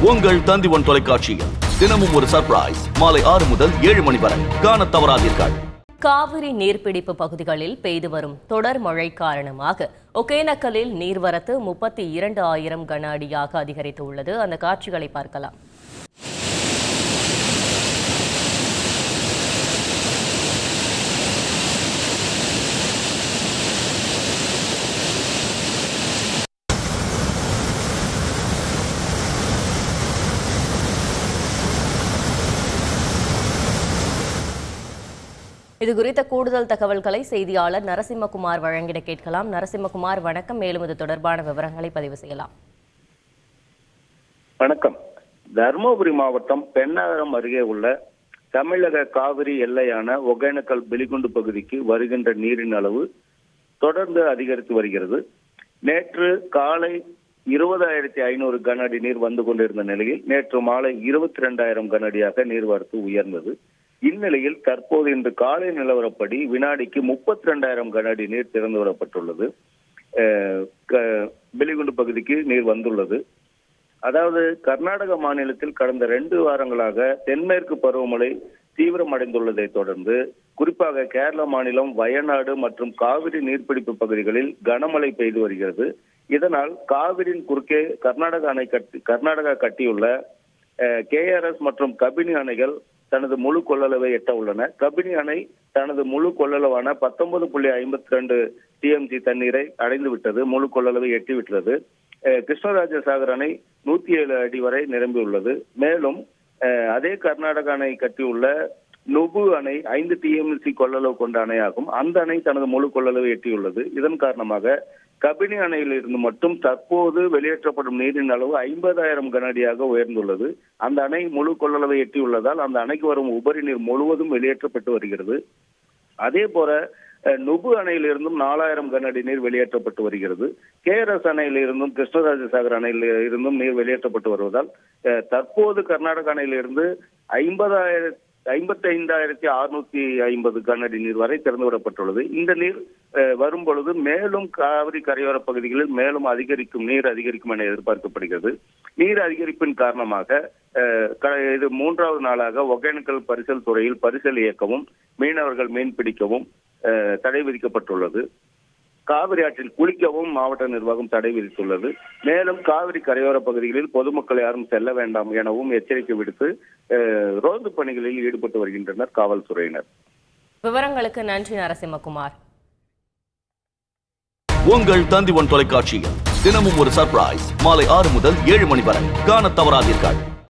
உங்கள் தந்தி1 தொலைக்காட்சியில் தினமும் ஒரு சர்ப்ரைஸ் மாலை 6 முதல் 7 மணி வரை காணத் தவறாதீர்கள். காவிரி நீர்பிடிப்பு பகுதிகளில் பெய்து வரும் தொடர் மழை காரணமாக ஒகேனக்கலில் நீர்வரத்து 32,000 கன அடியாக அதிகரித்துள்ளது. அந்த காட்சிகளை பார்க்கலாம். இது குறித்த கூடுதல் தகவல்களை செய்தியாளர் நரசிம்மகுமார் வழங்கிட கேட்கலாம். நரசிம்மகுமார், வணக்கம். மேலும் இது தொடர்பான விவரங்களை பதிவு செய்யலாம். வணக்கம். தருமபுரி மாவட்டம் பெண்ணாகரம் அருகே உள்ள தமிழக காவிரி எல்லையான ஒகேனக்கல் பிலிகுண்டு பகுதிக்கு வருகின்ற நீரின் அளவு தொடர்ந்து அதிகரித்து வருகிறது. நேற்று காலை 20,500 கன அடி நீர் வந்து கொண்டிருந்த நிலையில் நேற்று மாலை 22,000 கன அடியாக நீர்வரத்து உயர்ந்தது. இந்நிலையில் தற்போது இன்று காலை நிலவரப்படி வினாடிக்கு 32,000 கன அடி நீர் திறந்து விடப்பட்டுள்ளது. பிலிகுண்டு பகுதிக்கு நீர் வந்துள்ளது. அதாவது கர்நாடக மாநிலத்தில் கடந்த 2 வாரங்களாக தென்மேற்கு பருவமழை தீவிரமடைந்துள்ளதை தொடர்ந்து குறிப்பாக கேரள மாநிலம் வயநாடு மற்றும் காவிரி நீர்பிடிப்பு பகுதிகளில் கனமழை பெய்து வருகிறது. இதனால் காவிரியின் குறுக்கே கர்நாடகா கட்டியுள்ள KRS மற்றும் கபினி அணைகள் தனது முழு கொள்ளளவை எட்ட உள்ளன. கபினி அணை தனது முழு கொள்ளளவான 19.52 TMC தண்ணீரை அடைந்து விட்டது, முழு கொள்ளளவை எட்டிவிட்டது. கிருஷ்ணராஜசாகர் அணை 107 அடி வரை நிரம்பியுள்ளது. மேலும் அதே கர்நாடக அணை கட்டியுள்ள நுபு அணை 5 TMC கொள்ளளவு கொண்ட அணையாகும். அந்த அணை தனது முழு கொள்ளளவை எட்டியுள்ளது. இதன் காரணமாக கபினி அணையில் இருந்து மட்டும் தற்போது வெளியேற்றப்படும் நீரின் அளவு 50,000 கன அடியாக உயர்ந்துள்ளது. அந்த அணை முழு கொள்ளளவை எட்டியுள்ளதால் அந்த அணைக்கு வரும் உபரி நீர் முழுவதும் வெளியேற்றப்பட்டு வருகிறது. அதே போல நுபு அணையிலிருந்தும் 4,000 கன அடி நீர் வெளியேற்றப்பட்டு வருகிறது. KRS அணையிலிருந்தும் கிருஷ்ணராஜசாகர் அணையில் இருந்தும் நீர் வெளியேற்றப்பட்டு வருவதால் தற்போது கர்நாடக அணையிலிருந்து 55,650 கன அடி நீர் வரை திறந்து விடப்பட்டுள்ளது. இந்த நீர் வரும் பொழுது மேலும் காவிரி கரையோர பகுதிகளில் மேலும் நீர் அதிகரிக்கும் என எதிர்பார்க்கப்படுகிறது. நீர் அதிகரிப்பின் காரணமாக இது 3வது நாளாக ஒகேனக்கல் பரிசல் துறையில் பரிசல் இயக்கவும் மீனவர்கள் மீன் பிடிக்கவும் தடை விதிக்கப்பட்டுள்ளது. காவிரி ஆற்றில் குளிக்கவும் மாவட்ட நிர்வாகம் தடை விதித்துள்ளது. மேலும் காவிரி கரையோர பகுதிகளில் பொதுமக்கள் யாரும் செல்ல வேண்டாம் எனவும் எச்சரிக்கை விடுத்து ரோந்து பணிகளில் ஈடுபட்டு வருகின்றனர் காவல்துறையினர். விவரங்களுக்கு நன்றி நரசிம்மகுமார். உங்கள் தந்தி1 தொலைக்காட்சியில் தினமும் ஒரு சர்ப்ரைஸ் மாலை 6 முதல் 7 மணி வரை காணத் தவறாதீர்கள்.